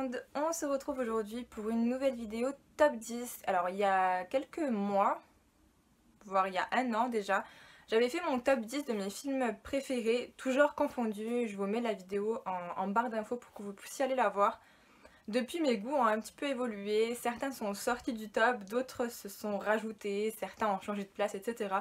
monde, on se retrouve aujourd'hui pour une nouvelle vidéo top 10. Alors il y a quelques mois, voire il y a un an déjà, j'avais fait mon top 10 de mes films préférés, toujours confondus. Je vous mets la vidéo en barre d'infos pour que vous puissiez aller la voir. Depuis, mes goûts ont un petit peu évolué, certains sont sortis du top, d'autres se sont rajoutés, certains ont changé de place, etc.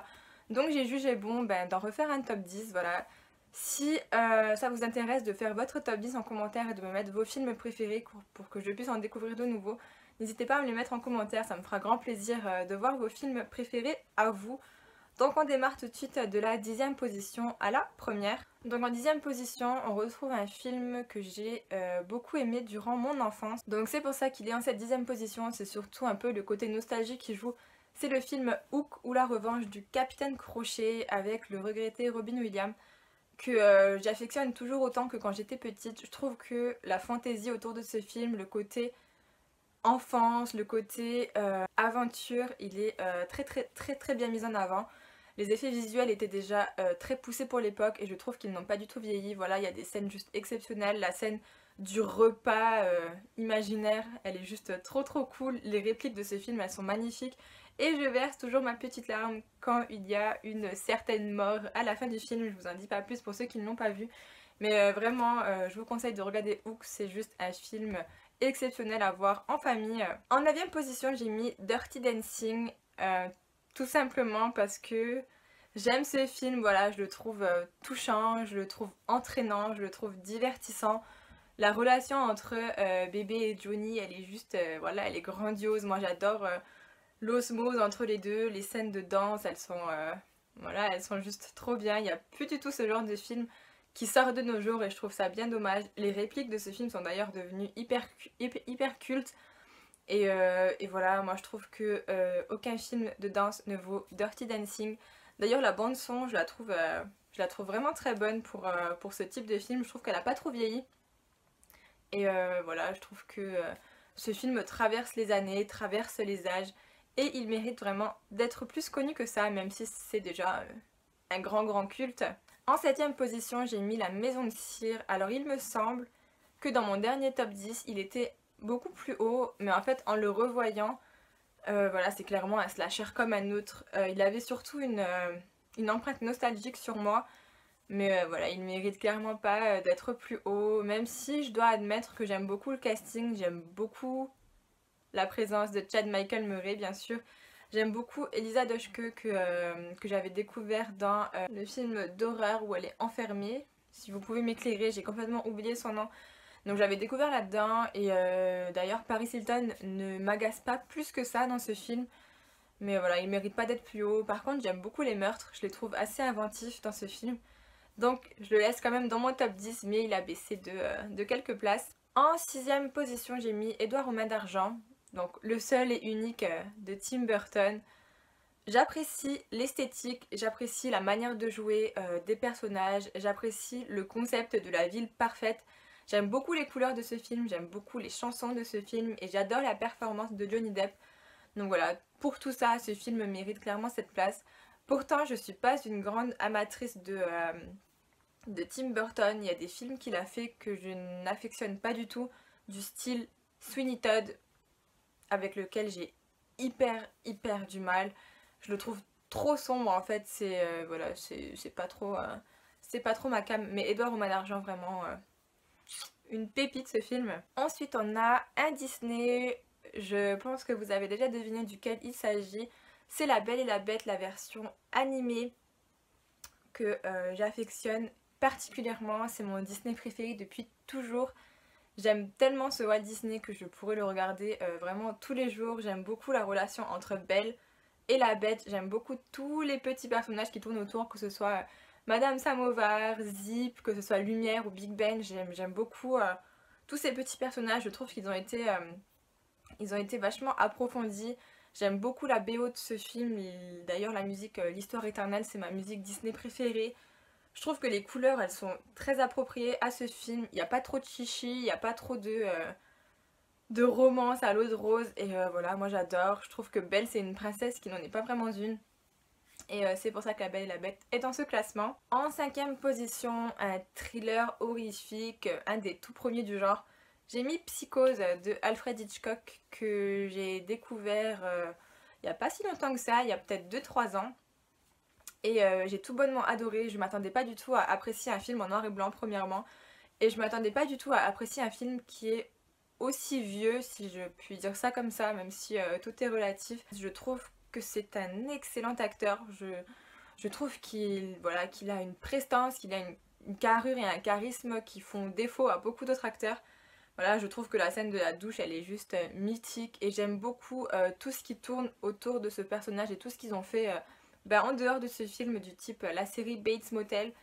Donc j'ai jugé bon d'en refaire un top 10, voilà. Si ça vous intéresse de faire votre top 10 en commentaire et de me mettre vos films préférés pour que je puisse en découvrir de nouveaux, n'hésitez pas à me les mettre en commentaire, ça me fera grand plaisir de voir vos films préférés à vous. Donc on démarre tout de suite de la 10e position à la première. Donc en 10e position, on retrouve un film que j'ai beaucoup aimé durant mon enfance. Donc c'est pour ça qu'il est en cette 10e position, c'est surtout un peu le côté nostalgie qui joue. C'est le film Hook ou la revanche du Capitaine Crochet avec le regretté Robin Williams que j'affectionne toujours autant que quand j'étais petite. Je trouve que la fantaisie autour de ce film, le côté enfance, le côté aventure, il est très bien mis en avant. Les effets visuels étaient déjà très poussés pour l'époque et je trouve qu'ils n'ont pas du tout vieilli. Voilà, il y a des scènes juste exceptionnelles. La scène du repas imaginaire, elle est juste trop cool. Les répliques de ce film, elles sont magnifiques. Et je verse toujours ma petite larme quand il y a une certaine mort à la fin du film. Je vous en dis pas plus pour ceux qui ne l'ont pas vu. Mais vraiment, je vous conseille de regarder Hook. C'est juste un film exceptionnel à voir en famille. En 9e position, j'ai mis Dirty Dancing. Tout simplement parce que j'aime ce film, voilà, je le trouve touchant, je le trouve entraînant, je le trouve divertissant. La relation entre Bébé et Johnny, elle est juste, voilà, elle est grandiose. Moi j'adore l'osmose entre les deux, les scènes de danse, voilà, elles sont juste trop bien. Il n'y a plus du tout ce genre de film qui sort de nos jours et je trouve ça bien dommage. Les répliques de ce film sont d'ailleurs devenues hyper cultes. Et voilà, moi je trouve que aucun film de danse ne vaut Dirty Dancing. D'ailleurs la bande son, je la trouve vraiment très bonne pour ce type de film. Je trouve qu'elle a pas trop vieilli. Et voilà, je trouve que ce film traverse les années, traverse les âges. Et il mérite vraiment d'être plus connu que ça, même si c'est déjà un grand culte. En 7e position, j'ai mis La Maison de Cire. Alors il me semble que dans mon dernier top 10, il était beaucoup plus haut, mais en fait en le revoyant, voilà, c'est clairement un slasher comme un autre. Il avait surtout une empreinte nostalgique sur moi, mais voilà, il mérite clairement pas d'être plus haut, même si je dois admettre que j'aime beaucoup le casting, j'aime beaucoup la présence de Chad Michael Murray bien sûr. J'aime beaucoup Elisa Dushku que j'avais découvert dans le film d'horreur où elle est enfermée. Si vous pouvez m'éclairer, j'ai complètement oublié son nom. Donc j'avais découvert là-dedans et d'ailleurs Paris Hilton ne m'agace pas plus que ça dans ce film. Mais voilà, il mérite pas d'être plus haut. Par contre j'aime beaucoup les meurtres, je les trouve assez inventifs dans ce film. Donc je le laisse quand même dans mon top 10 mais il a baissé de quelques places. En 6e position j'ai mis Édouard aux mains d'argent. Donc le seul et unique de Tim Burton. J'apprécie l'esthétique, j'apprécie la manière de jouer des personnages, j'apprécie le concept de la ville parfaite. J'aime beaucoup les couleurs de ce film, j'aime beaucoup les chansons de ce film et j'adore la performance de Johnny Depp. Donc voilà, pour tout ça, ce film mérite clairement cette place. Pourtant, je suis pas une grande amatrice de Tim Burton. Il y a des films qu'il a fait que je n'affectionne pas du tout, du style Sweeney Todd, avec lequel j'ai hyper du mal. Je le trouve trop sombre en fait, voilà, c'est pas trop ma cam. Mais Édouard aux mains d'argent, vraiment une pépite ce film. Ensuite on a un Disney, je pense que vous avez déjà deviné duquel il s'agit. C'est La Belle et la Bête, la version animée que j'affectionne particulièrement. C'est mon Disney préféré depuis toujours. J'aime tellement ce Walt Disney que je pourrais le regarder vraiment tous les jours. J'aime beaucoup la relation entre Belle et la Bête. J'aime beaucoup tous les petits personnages qui tournent autour, que ce soit Madame Samovar, Zip, que ce soit Lumière ou Big Ben. J'aime beaucoup tous ces petits personnages. Je trouve qu'ils ils ont été vachement approfondis. J'aime beaucoup la BO de ce film. D'ailleurs la musique L'Histoire éternelle, c'est ma musique Disney préférée. Je trouve que les couleurs, elles sont très appropriées à ce film. Il n'y a pas trop de chichi, il n'y a pas trop de romance à l'eau de rose. Et voilà, moi j'adore. Je trouve que Belle, c'est une princesse qui n'en est pas vraiment une. Et c'est pour ça que La Belle et la Bête est dans ce classement. En 5e position, un thriller horrifique, un des tout premiers du genre. J'ai mis Psychose de Alfred Hitchcock que j'ai découvert il n'y a pas si longtemps que ça, il y a peut-être 2-3 ans. Et j'ai tout bonnement adoré, je m'attendais pas du tout à apprécier un film en noir et blanc premièrement. Et je m'attendais pas du tout à apprécier un film qui est aussi vieux, si je puis dire ça comme ça, même si tout est relatif. Je trouve que c'est un excellent acteur. Je trouve qu'il a une prestance, qu'il a une carrure et un charisme qui font défaut à beaucoup d'autres acteurs. Voilà, je trouve que la scène de la douche, elle est juste mythique et j'aime beaucoup tout ce qui tourne autour de ce personnage et tout ce qu'ils ont fait en dehors de ce film du type la série Bates Motel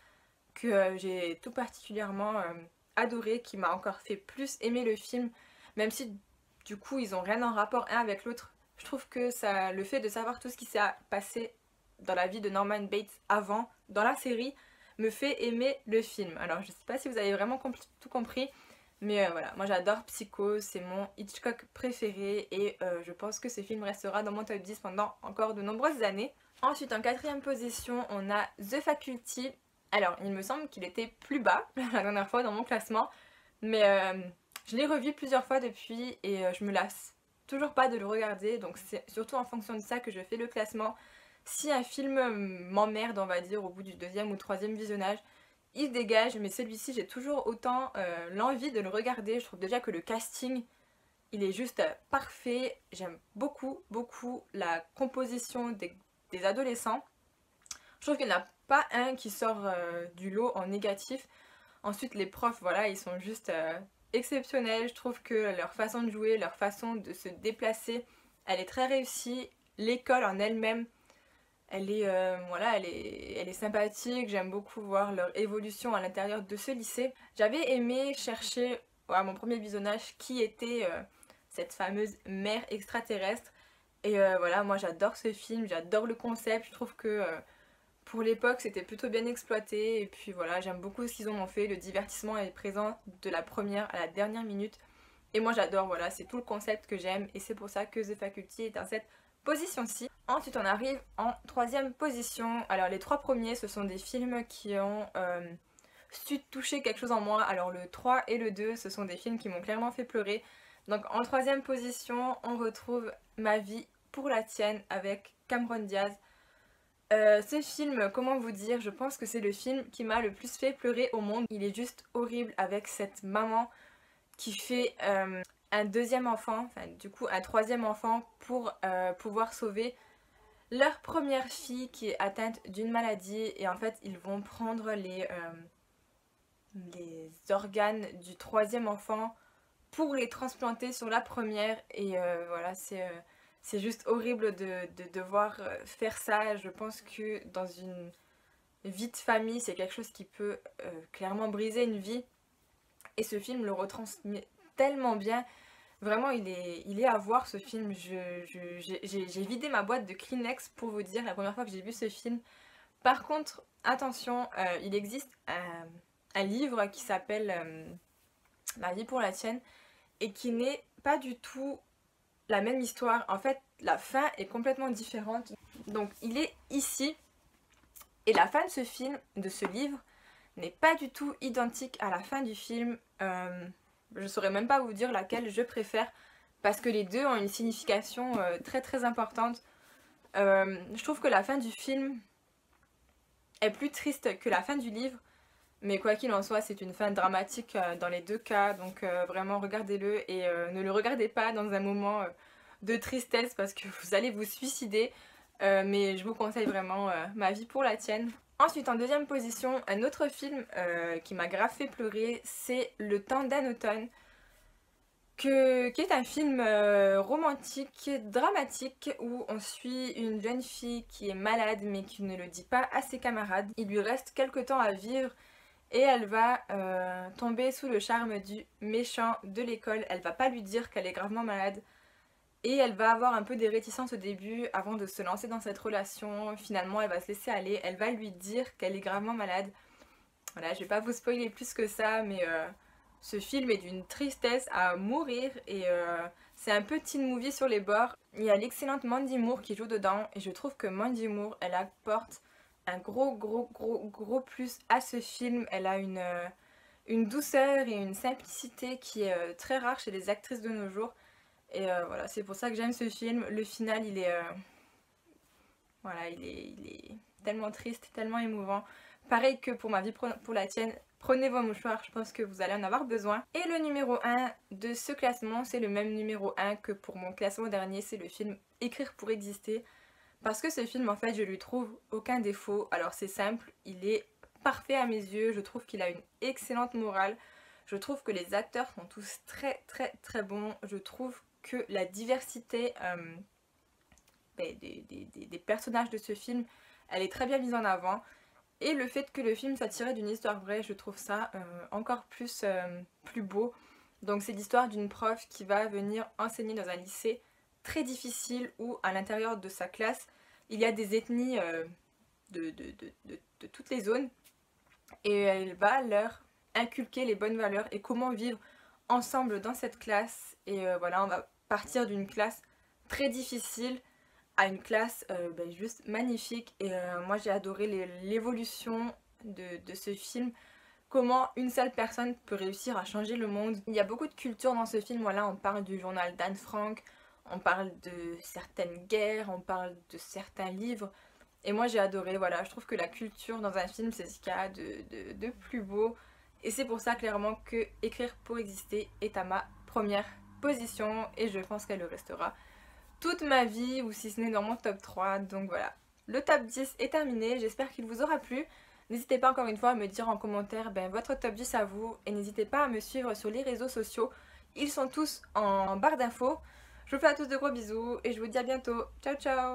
que j'ai tout particulièrement adoré, qui m'a encore fait plus aimer le film, même si du coup ils ont rien en rapport un avec l'autre. Je trouve que ça, le fait de savoir tout ce qui s'est passé dans la vie de Norman Bates avant, dans la série, me fait aimer le film. Alors je sais pas si vous avez vraiment tout compris, mais voilà, moi j'adore Psycho, c'est mon Hitchcock préféré et je pense que ce film restera dans mon top 10 pendant encore de nombreuses années. Ensuite, en quatrième position, on a The Faculty. Alors, il me semble qu'il était plus bas la dernière fois dans mon classement, mais je l'ai revu plusieurs fois depuis et je me lasse toujours pas de le regarder, donc c'est surtout en fonction de ça que je fais le classement. Si un film m'emmerde, on va dire, au bout du deuxième ou troisième visionnage, il dégage, mais celui-ci, j'ai toujours autant l'envie de le regarder. Je trouve déjà que le casting, il est juste parfait. J'aime beaucoup, beaucoup la composition des adolescents. Je trouve qu'il n'y en a pas un qui sort du lot en négatif. Ensuite, les profs, voilà, ils sont juste exceptionnels. Je trouve que leur façon de jouer, leur façon de se déplacer, elle est très réussie. L'école en elle-même, voilà, elle est sympathique. J'aime beaucoup voir leur évolution à l'intérieur de ce lycée. J'avais aimé chercher à mon premier visionnage qui était cette fameuse mère extraterrestre. Et voilà, moi j'adore ce film, j'adore le concept. Je trouve que pour l'époque, c'était plutôt bien exploité et puis voilà, j'aime beaucoup ce qu'ils en ont fait. Le divertissement est présent de la première à la dernière minute. Et moi j'adore, voilà, c'est tout le concept que j'aime et c'est pour ça que The Faculty est dans cette position-ci. Ensuite, on arrive en troisième position. Alors les trois premiers, ce sont des films qui ont su toucher quelque chose en moi. Alors le 3 et le 2, ce sont des films qui m'ont clairement fait pleurer. Donc en troisième position, on retrouve Ma vie pour la tienne avec Cameron Diaz. Ce film, comment vous dire, je pense que c'est le film qui m'a le plus fait pleurer au monde. Il est juste horrible avec cette maman qui fait un deuxième enfant, enfin du coup un troisième enfant pour pouvoir sauver leur première fille qui est atteinte d'une maladie et en fait ils vont prendre les organes du troisième enfant pour les transplanter sur la première et voilà c'est juste horrible de devoir faire ça. Je pense que dans une vie de famille c'est quelque chose qui peut clairement briser une vie et ce film le retransmet tellement bien. Vraiment il est à voir ce film. J'ai vidé ma boîte de Kleenex pour vous dire la première fois que j'ai vu ce film. Par contre attention, il existe un livre qui s'appelle Ma vie pour la tienne et qui n'est pas du tout la même histoire. En fait, la fin est complètement différente. Donc, il est ici. Et la fin de ce film, de ce livre, n'est pas du tout identique à la fin du film. Je saurais même pas vous dire laquelle je préfère. Parce que les deux ont une signification très très importante. Je trouve que la fin du film est plus triste que la fin du livre. Mais quoi qu'il en soit, c'est une fin dramatique dans les deux cas, donc vraiment regardez-le et ne le regardez pas dans un moment de tristesse parce que vous allez vous suicider. Mais je vous conseille vraiment Ma vie pour la tienne. Ensuite, en deuxième position, un autre film qui m'a grave fait pleurer, c'est Le temps d'un automne, qui est un film romantique, dramatique, où on suit une jeune fille qui est malade mais qui ne le dit pas à ses camarades. Il lui reste quelques temps à vivre. Et elle va tomber sous le charme du méchant de l'école. Elle va pas lui dire qu'elle est gravement malade. Et elle va avoir un peu des réticences au début avant de se lancer dans cette relation. Finalement, elle va se laisser aller. Elle va lui dire qu'elle est gravement malade. Voilà, je vais pas vous spoiler plus que ça, mais ce film est d'une tristesse à mourir. Et c'est un peu teen movie sur les bords. Il y a l'excellente Mandy Moore qui joue dedans. Et je trouve que Mandy Moore, elle apporte un gros plus à ce film. Elle a une douceur et une simplicité qui est très rare chez les actrices de nos jours. Et voilà, c'est pour ça que j'aime ce film. Le final, voilà, il est tellement triste, tellement émouvant. Pareil que pour ma vie, pour la tienne, prenez vos mouchoirs, je pense que vous allez en avoir besoin. Et le numéro 1 de ce classement, c'est le même numéro 1 que pour mon classement dernier, c'est le film Écrire pour exister. Parce que ce film, en fait, je lui trouve aucun défaut. Alors c'est simple, il est parfait à mes yeux, je trouve qu'il a une excellente morale. Je trouve que les acteurs sont tous très bons. Je trouve que la diversité des personnages de ce film, elle est très bien mise en avant. Et le fait que le film soit tiré d'une histoire vraie, je trouve ça encore plus beau. Donc c'est l'histoire d'une prof qui va venir enseigner dans un lycée très difficile où à l'intérieur de sa classe, il y a des ethnies de toutes les zones. Et elle va leur inculquer les bonnes valeurs et comment vivre ensemble dans cette classe. Et voilà, on va partir d'une classe très difficile à une classe juste magnifique. Et moi j'ai adoré l'évolution de ce film. Comment une seule personne peut réussir à changer le monde. Il y a beaucoup de culture dans ce film. Voilà, on parle du journal d'Anne Frank, on parle de certaines guerres, on parle de certains livres. Et moi j'ai adoré, voilà, je trouve que la culture dans un film c'est ce qu'il y a de plus beau. Et c'est pour ça clairement que Écrire pour exister est à ma première position et je pense qu'elle le restera toute ma vie ou si ce n'est dans mon top 3. Donc voilà, le top 10 est terminé, j'espère qu'il vous aura plu. N'hésitez pas encore une fois à me dire en commentaire votre top 10 à vous et n'hésitez pas à me suivre sur les réseaux sociaux. Ils sont tous en barre d'infos. Je vous fais à tous de gros bisous et je vous dis à bientôt. Ciao ciao.